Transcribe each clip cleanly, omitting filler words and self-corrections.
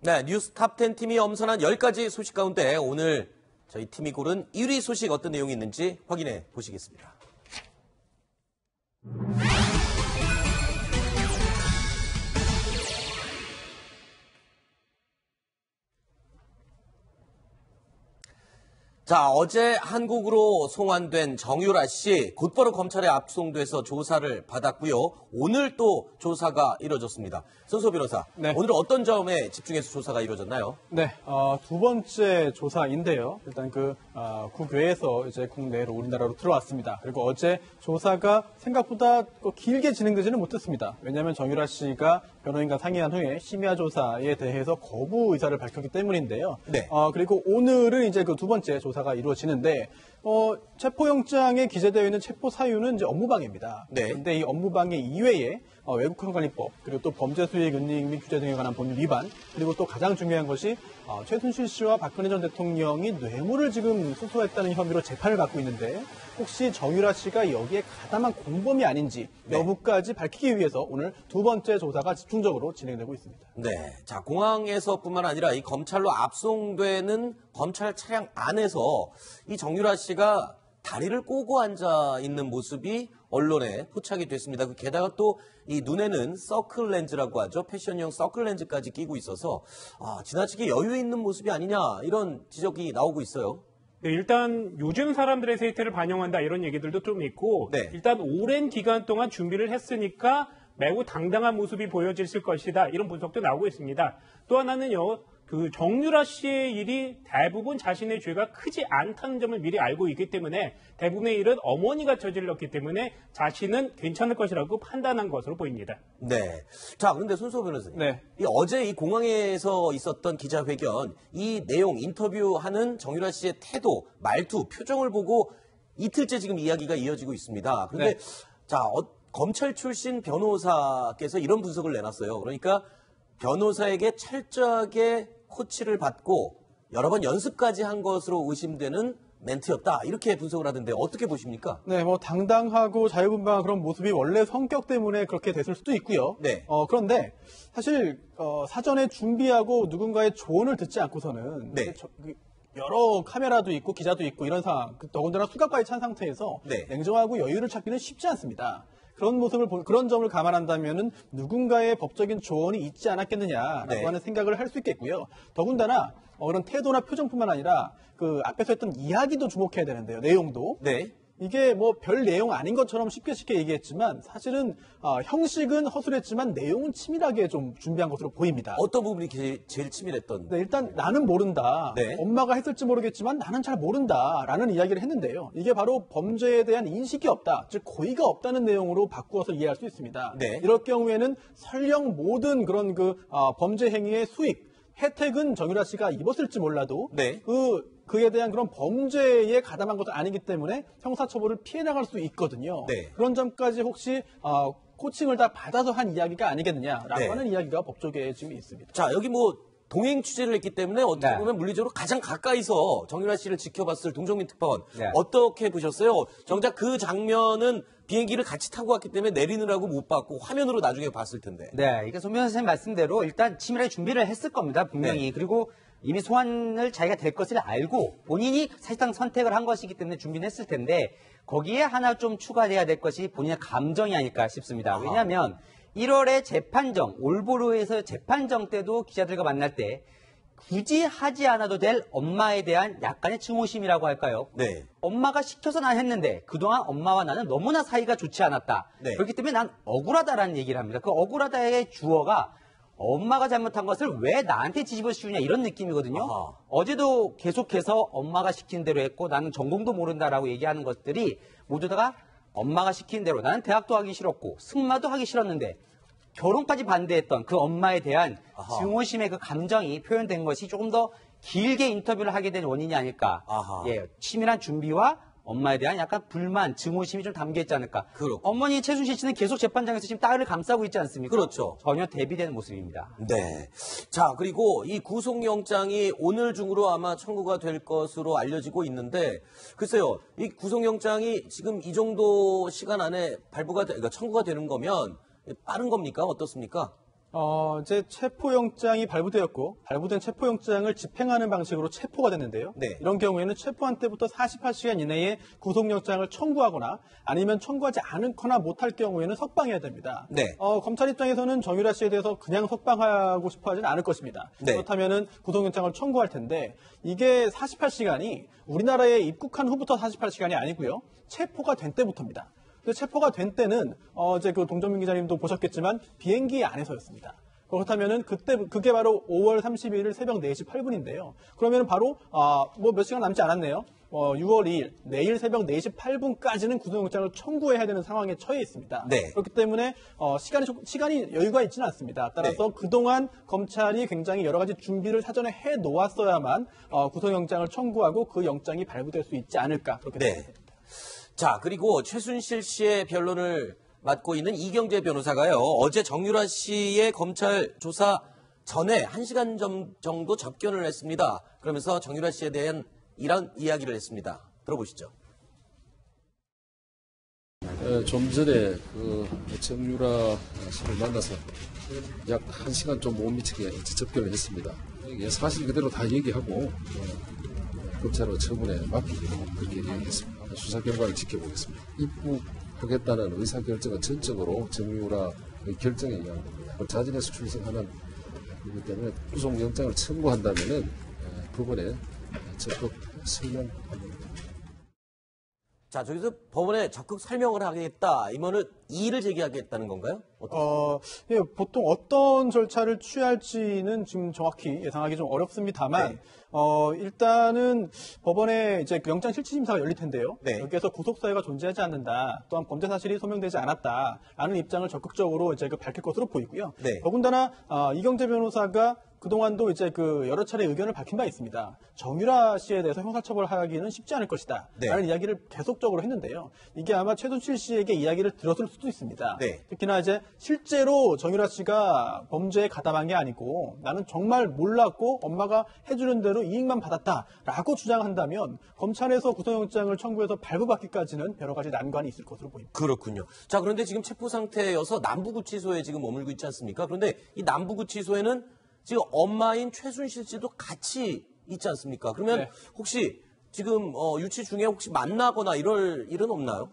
네, 뉴스 탑10 팀이 엄선한 10가지 소식 가운데 오늘 저희 팀이 고른 1위 소식 어떤 내용이 있는지 확인해 보시겠습니다. 자, 어제 한국으로 송환된 정유라 씨 곧바로 검찰에 압송돼서 조사를 받았고요. 오늘 또 조사가 이루어졌습니다. 손소 변호사, 네. 오늘은 어떤 점에 집중해서 조사가 이루어졌나요? 네, 두 번째 조사인데요. 일단 국외에서 이제 국내로 우리나라로 들어왔습니다. 그리고 어제 조사가 생각보다 길게 진행되지는 못했습니다. 왜냐하면 정유라 씨가 변호인과 상의한 후에 심야 조사에 대해서 거부 의사를 밝혔기 때문인데요. 네. 그리고 오늘은 이제 그 두 번째 조사가 이루어지는데 체포영장에 기재되어 있는 체포 사유는 이제 업무방해입니다. 네. 그런데 이 업무방해 이외에 외국환관리법 그리고 또 범죄수익 은닉 및 규제 등에 관한 법률 위반 그리고 또 가장 중요한 것이 최순실 씨와 박근혜 전 대통령이 뇌물을 지금 수수했다는 혐의로 재판을 받고 있는데 혹시 정유라 씨가 여기에 가담한 공범이 아닌지 여부까지 밝히기 위해서 오늘 두 번째 조사가 집중적으로 진행되고 있습니다. 네, 자 공항에서뿐만 아니라 이 검찰로 압송되는 검찰 차량 안에서 이 정유라 씨가 다리를 꼬고 앉아 있는 모습이 언론에 포착이 됐습니다. 게다가 또 이 눈에는 서클 렌즈라고 하죠. 패션용 서클 렌즈까지 끼고 있어서 지나치게 여유 있는 모습이 아니냐 이런 지적이 나오고 있어요. 네, 일단 요즘 사람들의 세태를 반영한다 이런 얘기들도 좀 있고 네. 일단 오랜 기간 동안 준비를 했으니까 매우 당당한 모습이 보여질 것이다 이런 분석도 나오고 있습니다. 또 하나는요. 정유라 씨의 일이 대부분 자신의 죄가 크지 않다는 점을 미리 알고 있기 때문에 대부분의 일은 어머니가 저질렀기 때문에 자신은 괜찮을 것이라고 판단한 것으로 보입니다. 네. 자, 그런데 손수호 변호사님. 네. 어제 이 공항에서 있었던 기자회견, 이 내용, 인터뷰하는 정유라 씨의 태도, 말투, 표정을 보고 이틀째 지금 이야기가 이어지고 있습니다. 그런데 자, 검찰 출신 변호사께서 이런 분석을 내놨어요. 그러니까 변호사에게 철저하게 코치를 받고 여러 번 연습까지 한 것으로 의심되는 멘트였다. 이렇게 분석을 하던데 어떻게 보십니까? 네, 당당하고 자유분방한 그런 모습이 원래 성격 때문에 그렇게 됐을 수도 있고요. 네. 그런데 사실 사전에 준비하고 누군가의 조언을 듣지 않고서는 네. 여러 카메라도 있고 기자도 있고 이런 상황, 더군다나 수갑까지 찬 상태에서 네. 냉정하고 여유를 찾기는 쉽지 않습니다. 그런 점을 감안한다면은 누군가의 법적인 조언이 있지 않았겠느냐라고 네. 하는 생각을 할 수 있겠고요. 더군다나 그런 태도나 표정뿐만 아니라 앞에서 했던 이야기도 주목해야 되는데요. 내용도. 네. 이게 별 내용 아닌 것처럼 쉽게 얘기했지만 사실은 형식은 허술했지만 내용은 치밀하게 좀 준비한 것으로 보입니다. 어떤 부분이 제일 치밀했던? 네, 일단 나는 모른다. 네. 엄마가 했을지 모르겠지만 나는 잘 모른다라는 이야기를 했는데요. 이게 바로 범죄에 대한 인식이 없다. 즉 고의가 없다는 내용으로 바꾸어서 이해할 수 있습니다. 네. 이럴 경우에는 설령 모든 그런 범죄 행위의 수익, 혜택은 정유라 씨가 입었을지 몰라도 네. 그에 대한 그런 범죄에 가담한 것은 아니기 때문에 형사처벌을 피해 나갈 수 있거든요. 네. 그런 점까지 혹시 코칭을 다 받아서 한 이야기가 아니겠느냐라고 네. 하는 이야기가 법조계에 지금 있습니다. 자, 여기 동행 취재를 했기 때문에 어떻게 보면 물리적으로 가장 가까이서 정유라 씨를 지켜봤을 동정민 특파원. 어떻게 보셨어요? 정작 그 장면은 비행기를 같이 타고 왔기 때문에 내리느라고 못 봤고 화면으로 나중에 봤을 텐데. 네, 이게 손 변호사님 말씀대로 일단 치밀하게 준비를 했을 겁니다, 분명히. 네. 그리고 이미 소환을 자기가 될 것을 알고 본인이 사실상 선택을 한 것이기 때문에 준비는 했을 텐데 거기에 하나 좀 추가돼야 될 것이 본인의 감정이 아닐까 싶습니다. 왜냐하면 1월에 재판정, 올보르에서 재판정 때도 기자들과 만날 때 굳이 하지 않아도 될 엄마에 대한 약간의 증오심이라고 할까요? 네. 엄마가 시켜서 난 했는데 그동안 엄마와 나는 너무나 사이가 좋지 않았다. 네. 그렇기 때문에 난 억울하다라는 얘기를 합니다. 그 억울하다의 주어가 엄마가 잘못한 것을 왜 나한테 뒤집어 씌우냐 이런 느낌이거든요. 아하. 어제도 계속해서 엄마가 시킨 대로 했고 나는 전공도 모른다라고 얘기하는 것들이 모두 다가 엄마가 시킨 대로 나는 대학도 하기 싫었고 승마도 하기 싫었는데 결혼까지 반대했던 그 엄마에 대한 증오심의 그 감정이 표현된 것이 조금 더 길게 인터뷰를 하게 된 원인이 아닐까. 아하. 예, 치밀한 준비와 엄마에 대한 약간 불만, 증오심이 좀 담겨 있지 않을까. 그렇고. 어머니 최순실 씨는 계속 재판장에서 지금 딸을 감싸고 있지 않습니까? 그렇죠. 전혀 대비되는 모습입니다. 네. 자, 그리고 이 구속영장이 오늘 중으로 아마 청구가 될 것으로 알려지고 있는데, 글쎄요, 이 구속영장이 지금 이 정도 시간 안에 그러니까 청구가 되는 거면 빠른 겁니까? 어떻습니까? 이제 체포영장이 발부되었고, 발부된 체포영장을 집행하는 방식으로 체포가 됐는데요. 네. 이런 경우에는 체포한 때부터 48시간 이내에 구속영장을 청구하거나 아니면 청구하지 않거나 못할 경우에는 석방해야 됩니다. 네. 검찰 입장에서는 정유라 씨에 대해서 그냥 석방하고 싶어 하지는 않을 것입니다. 네. 그렇다면은 구속영장을 청구할 텐데, 이게 48시간이 우리나라에 입국한 후부터 48시간이 아니고요. 체포가 된 때부터입니다. 체포가 된 때는 이제 그 동정민 기자님도 보셨겠지만 비행기 안에서였습니다. 그렇다면은 그게 바로 5월 31일 새벽 4시 8분인데요. 그러면은 바로 뭐 몇 시간 남지 않았네요. 6월 2일 내일 새벽 4시 8분까지는 구속영장을 청구해야 되는 상황에 처해 있습니다. 네. 그렇기 때문에 시간이 여유가 있지는 않습니다. 따라서 네. 그동안 검찰이 굉장히 여러 가지 준비를 사전에 해 놓았어야만 구속영장을 청구하고 그 영장이 발부될 수 있지 않을까 그렇게 네. 생각합니다. 자, 그리고 최순실 씨의 변론을 맡고 있는 이경재 변호사가요. 어제 정유라 씨의 검찰 조사 전에 1시간 정도 접견을 했습니다. 그러면서 정유라 씨에 대한 이런 이야기를 했습니다. 들어보시죠. 좀 전에 정유라 씨를 만나서 약 1시간 좀 못 미치게 접견을 했습니다. 이게 사실 그대로 다 얘기하고 검찰의 처분에 맡기기로 그렇게 얘기했습니다. 수사 결과를 지켜보겠습니다. 입국하겠다는 의사결정은 전적으로 정유라의 결정에 의한 겁니다. 자진해서 출석하는 그렇기 때문에 구속영장을 청구한다면은 법원에 적극 설명합니다. 자, 저기서 법원에 적극 설명을 하겠다. 이거는 이의를 제기하겠다는 건가요? 예, 보통 어떤 절차를 취할지는 지금 정확히 예상하기 좀 어렵습니다만, 네. 일단은 법원에 이제 그 영장실질심사가 열릴 텐데요. 네. 여기에서 구속사유가 존재하지 않는다. 또한 범죄 사실이 소명되지 않았다라는 입장을 적극적으로 이제 밝힐 것으로 보이고요. 네. 더군다나 이경재 변호사가 그동안도 이제 여러 차례 의견을 밝힌 바 있습니다. 정유라 씨에 대해서 형사처벌하기는 쉽지 않을 것이다. 네. 라는 이야기를 계속적으로 했는데요. 이게 아마 최순실 씨에게 이야기를 들었을 수도 있습니다. 네. 특히나 이제 실제로 정유라 씨가 범죄에 가담한 게 아니고 나는 정말 몰랐고 엄마가 해주는 대로 이익만 받았다라고 주장한다면 검찰에서 구속영장을 청구해서 발부받기까지는 여러 가지 난관이 있을 것으로 보입니다. 그렇군요. 자, 그런데 지금 체포 상태여서 남부구치소에 지금 머물고 있지 않습니까? 그런데 이 남부구치소에는 지금 엄마인 최순실 씨도 같이 있지 않습니까? 그러면 네. 혹시 지금 유치 중에 혹시 만나거나 이럴 일은 없나요?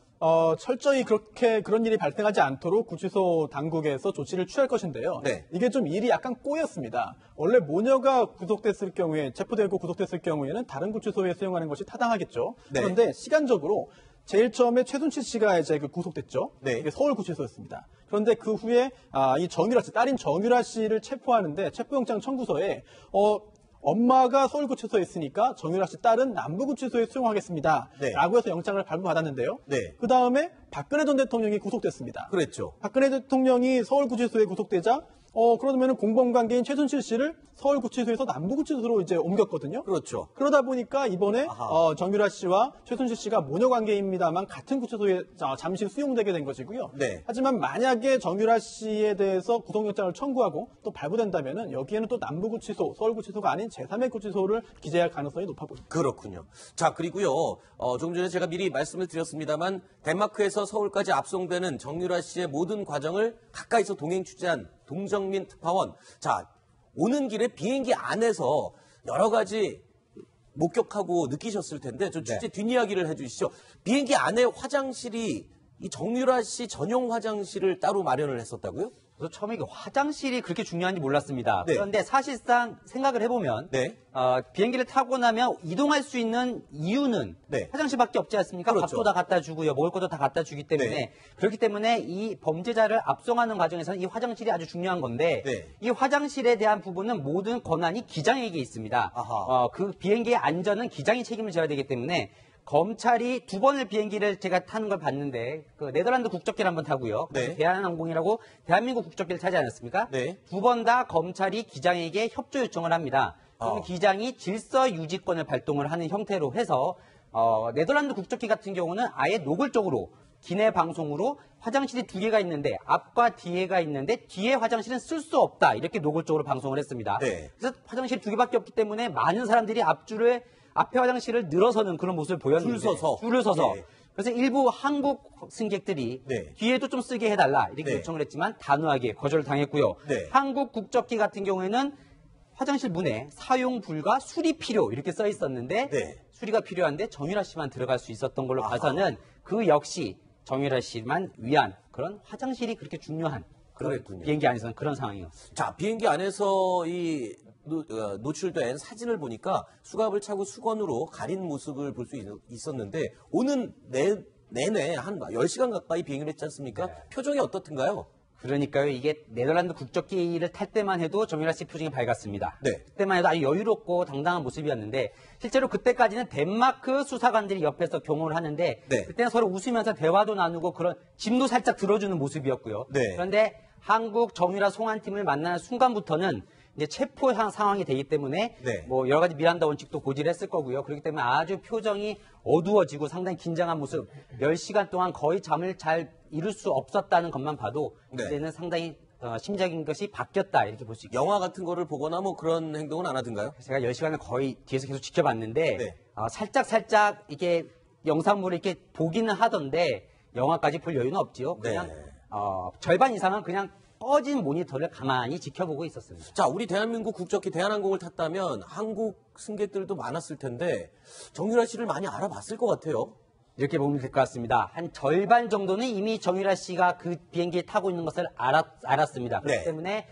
철저히 그런 일이 발생하지 않도록 구치소 당국에서 조치를 취할 것인데요. 네. 이게 좀 일이 약간 꼬였습니다. 원래 모녀가 구속됐을 경우에, 체포되고 구속됐을 경우에는 다른 구치소에 수용하는 것이 타당하겠죠. 네. 그런데 시간적으로 제일 처음에 최순실 씨가 이제 구속됐죠. 네. 이게 서울구치소였습니다. 그런데 그 후에 이 정유라 씨, 딸인 정유라 씨를 체포하는데 체포영장 청구서에 엄마가 서울구치소에 있으니까 정유라 씨 딸은 남부구치소에 수용하겠습니다. 네. 라고 해서 영장을 발부받았는데요. 네. 그 다음에 박근혜 전 대통령이 구속됐습니다. 그랬죠. 박근혜 대통령이 서울구치소에 구속되자 그러면은 공범관계인 최순실 씨를 서울구치소에서 남부구치소로 이제 옮겼거든요. 그렇죠. 그러다 보니까 이번에 아하. 정유라 씨와 최순실 씨가 모녀관계입니다만 같은 구치소에 잠시 수용되게 된 것이고요. 네. 하지만 만약에 정유라 씨에 대해서 구속영장을 청구하고 또 발부된다면은 여기에는 또 남부구치소, 서울구치소가 아닌 제3의 구치소를 기재할 가능성이 높아 보입니다. 그렇군요. 자, 그리고요. 조금 전에 제가 미리 말씀을 드렸습니다만 덴마크에서 서울까지 압송되는 정유라 씨의 모든 과정을 가까이서 동행 취재한 동정민 특파원. 자, 오는 길에 비행기 안에서 여러 가지 목격하고 느끼셨을 텐데 좀 취재 뒷이야기를 해주시죠. 비행기 안에 화장실이 이 정유라 씨 전용 화장실을 따로 마련을 했었다고요? 그래서 처음에 화장실이 그렇게 중요한지 몰랐습니다. 네. 그런데 사실상 생각을 해보면 네. 비행기를 타고 나면 이동할 수 있는 이유는 네. 화장실밖에 없지 않습니까? 그렇죠. 밥도 다 갖다 주고요. 먹을 것도 다 갖다 주기 때문에 네. 그렇기 때문에 이 범죄자를 압송하는 과정에서는 이 화장실이 아주 중요한 건데 네. 이 화장실에 대한 부분은 모든 권한이 기장에게 있습니다. 아하. 그 비행기의 안전은 기장이 책임을 져야 되기 때문에 검찰이 2번을 비행기를 제가 타는 걸 봤는데 그 네덜란드 국적기를 한번 타고요. 네. 대한항공이라고 대한민국 국적기를 타지 않았습니까? 네. 2번 다 검찰이 기장에게 협조 요청을 합니다. 그럼 기장이 질서 유지권을 발동을 하는 형태로 해서 네덜란드 국적기 같은 경우는 아예 노골적으로 기내 방송으로 화장실이 2개가 있는데 앞과 뒤에가 있는데 뒤에 화장실은 쓸 수 없다 이렇게 노골적으로 방송을 했습니다. 네. 그래서 화장실이 2개밖에 없기 때문에 많은 사람들이 앞에 화장실을 늘어서는 그런 모습을 보였는데 줄 서서. 줄을 서서 예. 그래서 일부 한국 승객들이 네. 뒤에도 좀 쓰게 해달라 이렇게 네. 요청을 했지만 단호하게 거절을 당했고요. 네. 한국 국적기 같은 경우에는 화장실 문에 사용 불가 수리 필요 이렇게 써 있었는데 네. 수리가 필요한데 정유라 씨만 들어갈 수 있었던 걸로 봐서는 그 역시 정유라 씨만 위한 그런 화장실이 그렇게 중요한 그런 그랬군요. 비행기 안에서는 그런 상황이었어요. 자, 비행기 안에서 이 노출된 사진을 보니까 수갑을 차고 수건으로 가린 모습을 볼 수 있었는데 오는 내내 한 10시간 가까이 비행을 했지 않습니까? 표정이 어떻든가요? 그러니까요, 이게 네덜란드 국적기를 탈 때만 해도 정유라 씨 표정이 밝았습니다. 네. 그때만 해도 아주 여유롭고 당당한 모습이었는데 실제로 그때까지는 덴마크 수사관들이 옆에서 경호를 하는데 네. 그때는 서로 웃으면서 대화도 나누고 그런 짐도 살짝 들어주는 모습이었고요. 네. 그런데 한국 정유라 송환팀을 만나는 순간부터는 이제 체포 상황이 되기 때문에 네. 뭐 여러 가지 미란다 원칙도 고지를 했을 거고요. 그렇기 때문에 아주 표정이 어두워지고 상당히 긴장한 모습, 10시간 동안 거의 잠을 잘 이룰 수 없었다는 것만 봐도 네. 이제는 상당히 심적인 것이 바뀌었다 이렇게 볼 수 있겠습니다. 영화 같은 거를 보거나 뭐 그런 행동은 안 하던가요? 제가 10시간을 거의 뒤에서 계속 지켜봤는데 네. 살짝 이게 영상물을 이렇게 보기는 하던데 영화까지 볼 여유는 없지요. 그냥 네. 절반 이상은 그냥 꺼진 모니터를 가만히 지켜보고 있었습니다. 자, 우리 대한민국 국적기 대한항공을 탔다면 한국 승객들도 많았을 텐데 정유라 씨를 많이 알아봤을 것 같아요. 이렇게 보면 될 것 같습니다. 한 절반 정도는 이미 정유라 씨가 그 비행기에 타고 있는 것을 알았습니다. 그렇기 네. 때문에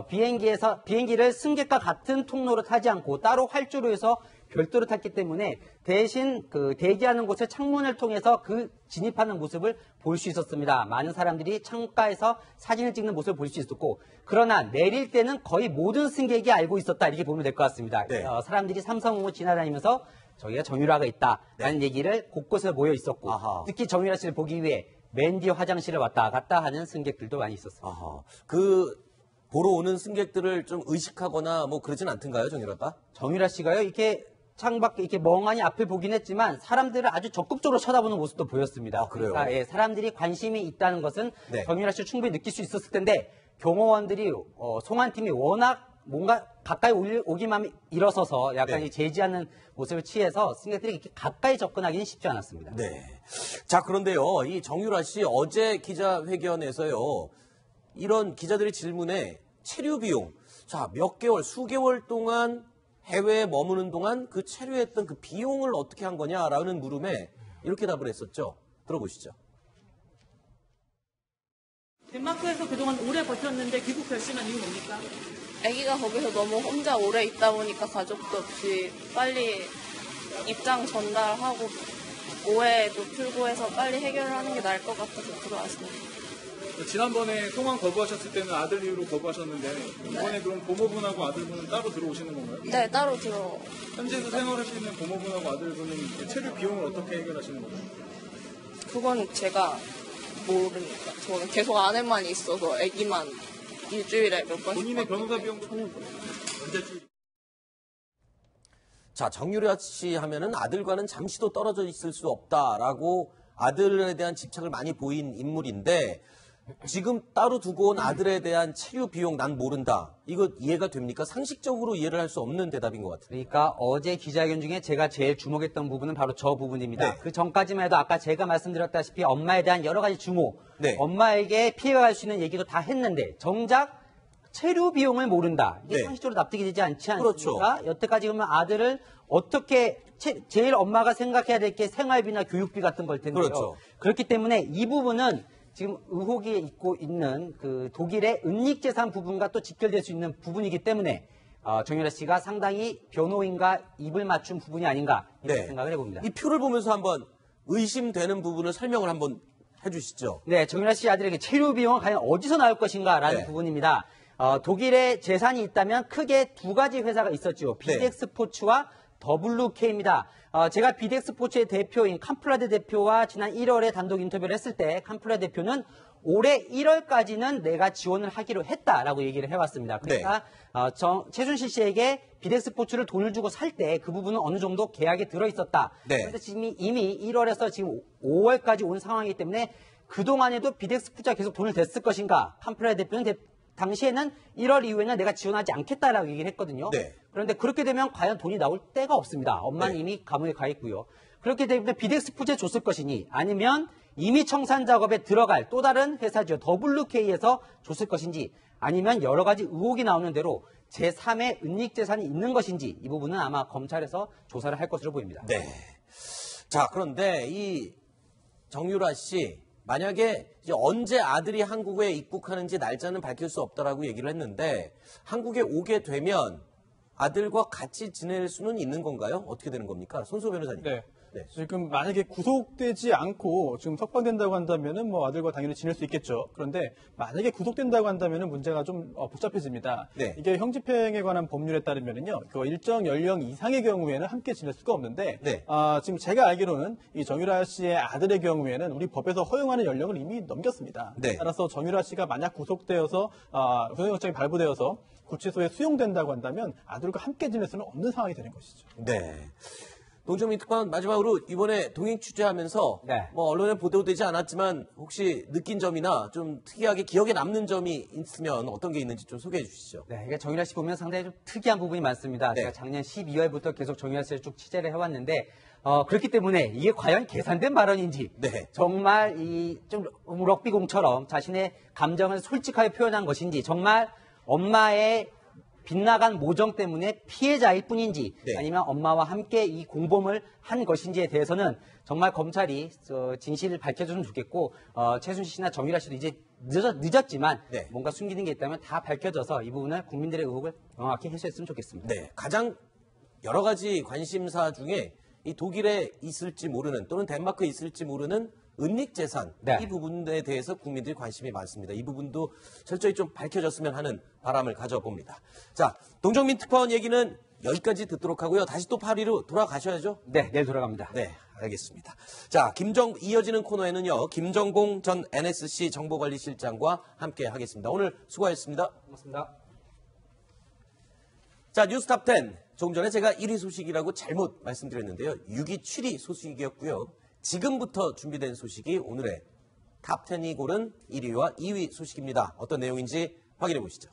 비행기를 승객과 같은 통로로 타지 않고 따로 활주로 해서 별도로 탔기 때문에 대신 그 대기하는 곳의 창문을 통해서 그 진입하는 모습을 볼 수 있었습니다. 많은 사람들이 창가에서 사진을 찍는 모습을 볼 수 있었고 그러나 내릴 때는 거의 모든 승객이 알고 있었다 이렇게 보면 될 것 같습니다. 네. 사람들이 삼성공을 지나다니면서 저기가 정유라가 있다라는 얘기를 곳곳에 모여 있었고 아하. 특히 정유라 씨를 보기 위해 맨 뒤 화장실을 왔다 갔다 하는 승객들도 많이 있었습니다. 아하. 그 보러 오는 승객들을 좀 의식하거나 뭐 그러진 않던가요, 정유라가? 정유라 씨가요 이렇게 창밖에 이렇게 멍하니 앞을 보긴 했지만 사람들을 아주 적극적으로 쳐다보는 모습도 보였습니다. 아, 그래요? 그러니까 사람들이 관심이 있다는 것은 네. 정유라 씨를 충분히 느낄 수 있었을 텐데 경호원들이 송환팀이 워낙 뭔가 가까이 오기만 일어서서 약간 네. 제지하는 모습을 취해서 승객들이 이렇게 가까이 접근하기는 쉽지 않았습니다. 네. 자, 그런데요, 이 정유라 씨 어제 기자회견에서요, 이런 기자들의 질문에 체류 비용, 자, 몇 개월, 수개월 동안 해외에 머무는 동안 그 체류했던 그 비용을 어떻게 한 거냐라는 물음에 이렇게 답을 했었죠. 들어보시죠. 덴마크에서 그동안 오래 버텼는데 귀국 결심한 이유는 뭡니까? 아기가 거기서 너무 혼자 오래 있다 보니까 가족도 없이 빨리 입장 전달하고 오해도 풀고 해서 빨리 해결을 하는 게 나을 것 같아서 들어왔습니다. 지난번에 통화 거부하셨을 때는 아들 이유로 거부하셨는데 이번에 그럼 고모분하고 아들분은 따로 들어오시는 건가요? 네, 따로 들어. 현지에서 생활하시는 고모분하고 아들분은 체류 비용을 어떻게 해결하시는 건가요? 그건 제가 모르니까. 저는 계속 안에만 있어서 아기만 일주일에 몇 번씩. 본인의 봤는데. 변호사 비용도 언제쯤? 자, 정유라 씨 하면은 아들과는 잠시도 떨어져 있을 수 없다라고 아들에 대한 집착을 많이 보인 인물인데 지금 따로 두고 온 아들에 대한 체류 비용 난 모른다. 이거 이해가 됩니까? 상식적으로 이해를 할 수 없는 대답인 것 같아요. 그러니까 어제 기자회견 중에 제가 제일 주목했던 부분은 바로 저 부분입니다. 네. 그 전까지만 해도 아까 제가 말씀드렸다시피 엄마에 대한 여러 가지 증오, 네. 엄마에게 피해가 갈 수 있는 얘기도 다 했는데 정작 체류 비용을 모른다. 이게 네. 상식적으로 납득이 되지 않지 그렇죠. 않습니까? 여태까지 그러면 아들을 어떻게 제일 엄마가 생각해야 될 게 생활비나 교육비 같은 걸 텐데요. 그렇죠. 그렇기 때문에 이 부분은 지금 의혹이 있고 있는 그 독일의 은닉재산 부분과 또 직결될 수 있는 부분이기 때문에 정유라 씨가 상당히 변호인과 입을 맞춘 부분이 아닌가 이렇게 네. 생각을 해봅니다. 이 표를 보면서 한번 의심되는 부분을 설명을 한번 해주시죠. 네, 정유라 씨 아들에게 체류 비용은 과연 어디서 나올 것인가라는 네. 부분입니다. 독일에 재산이 있다면 크게 두 가지 회사가 있었죠. 네. 비덱스포츠와 WK입니다. 제가 비덱스포츠의 대표인 캄프라드 대표와 지난 1월에 단독 인터뷰를 했을 때 캄프라드 대표는 올해 1월까지는 내가 지원을 하기로 했다라고 얘기를 해왔습니다. 그러니까 최순실 씨에게 비덱스포츠를 돈을 주고 살 때 그 부분은 어느 정도 계약에 들어있었다. 네. 그런데 지금 이미 1월에서 지금 5월까지 온 상황이기 때문에 그동안에도 비덱스포츠가 계속 돈을 댔을 것인가? 캄프라드 대표는 당시에는 1월 이후에는 내가 지원하지 않겠다라고 얘기를 했거든요. 네. 그런데 그렇게 되면 과연 돈이 나올 데가 없습니다. 엄마는 네. 이미 감옥에 가 있고요. 그렇게 되면 비덱스푸드에 줬을 것이니 아니면 이미 청산 작업에 들어갈 또 다른 회사죠. WK에서 줬을 것인지 아니면 여러 가지 의혹이 나오는 대로 제3의 은닉재산이 있는 것인지 이 부분은 아마 검찰에서 조사를 할 것으로 보입니다. 네. 자, 그런데 이 정유라 씨 만약에 이제 언제 아들이 한국에 입국하는지 날짜는 밝힐 수 없다라고 얘기를 했는데 한국에 오게 되면 아들과 같이 지낼 수는 있는 건가요? 어떻게 되는 겁니까? 손수호 변호사님. 네. 네. 지금 만약에 구속되지 않고 지금 석방된다고 한다면은 뭐 아들과 당연히 지낼 수 있겠죠. 그런데 만약에 구속된다고 한다면은 문제가 좀 복잡해집니다. 네. 이게 형집행에 관한 법률에 따르면은요, 그 일정 연령 이상의 경우에는 함께 지낼 수가 없는데, 네. 지금 제가 알기로는 이 정유라 씨의 아들의 경우에는 우리 법에서 허용하는 연령을 이미 넘겼습니다. 네. 따라서 정유라 씨가 만약 구속되어서 구속영장이 발부되어서 구치소에 수용된다고 한다면 아들과 함께 지낼 수는 없는 상황이 되는 것이죠. 네. 농정민 특파원 마지막으로 이번에 동행 취재하면서 네. 뭐 언론에 보도되지 않았지만 혹시 느낀 점이나 좀 특이하게 기억에 남는 점이 있으면 어떤 게 있는지 좀 소개해 주시죠. 네, 이게 정유라 씨 보면 상당히 좀 특이한 부분이 많습니다. 네. 제가 작년 12월부터 계속 정유라 씨를 쭉 취재를 해왔는데, 그렇기 때문에 이게 과연 계산된 발언인지, 네. 정말 좀 럭비공처럼 자신의 감정을 솔직하게 표현한 것인지, 정말 엄마의 빗나간 모정 때문에 피해자일 뿐인지, 네. 아니면 엄마와 함께 이 공범을 한 것인지에 대해서는 정말 검찰이 진실을 밝혀줬으면 좋겠고, 최순실 씨나 정유라 씨도 이제 늦었지만 네. 뭔가 숨기는 게 있다면 다 밝혀져서 이 부분을 국민들의 의혹을 명확히 해소했으면 좋겠습니다. 네. 가장 여러 가지 관심사 중에 이 독일에 있을지 모르는 또는 덴마크에 있을지 모르는 은닉재산 네. 이 부분에 대해서 국민들이 관심이 많습니다. 이 부분도 철저히 좀 밝혀졌으면 하는 바람을 가져봅니다. 자, 동정민 특파원 얘기는 여기까지 듣도록 하고요. 다시 또 파리로 돌아가셔야죠. 네, 내일 돌아갑니다. 네, 알겠습니다. 자, 이어지는 코너에는요, 김정공 전 NSC 정보관리실장과 함께 하겠습니다. 오늘 수고하셨습니다. 고맙습니다. 자, 뉴스탑 10. 조금 전에 제가 1위 소식이라고 잘못 말씀드렸는데요. 6위 7위 소식이었고요. 지금부터 준비된 소식이 오늘의 탑 10이 고른 1위와 2위 소식입니다. 어떤 내용인지 확인해 보시죠.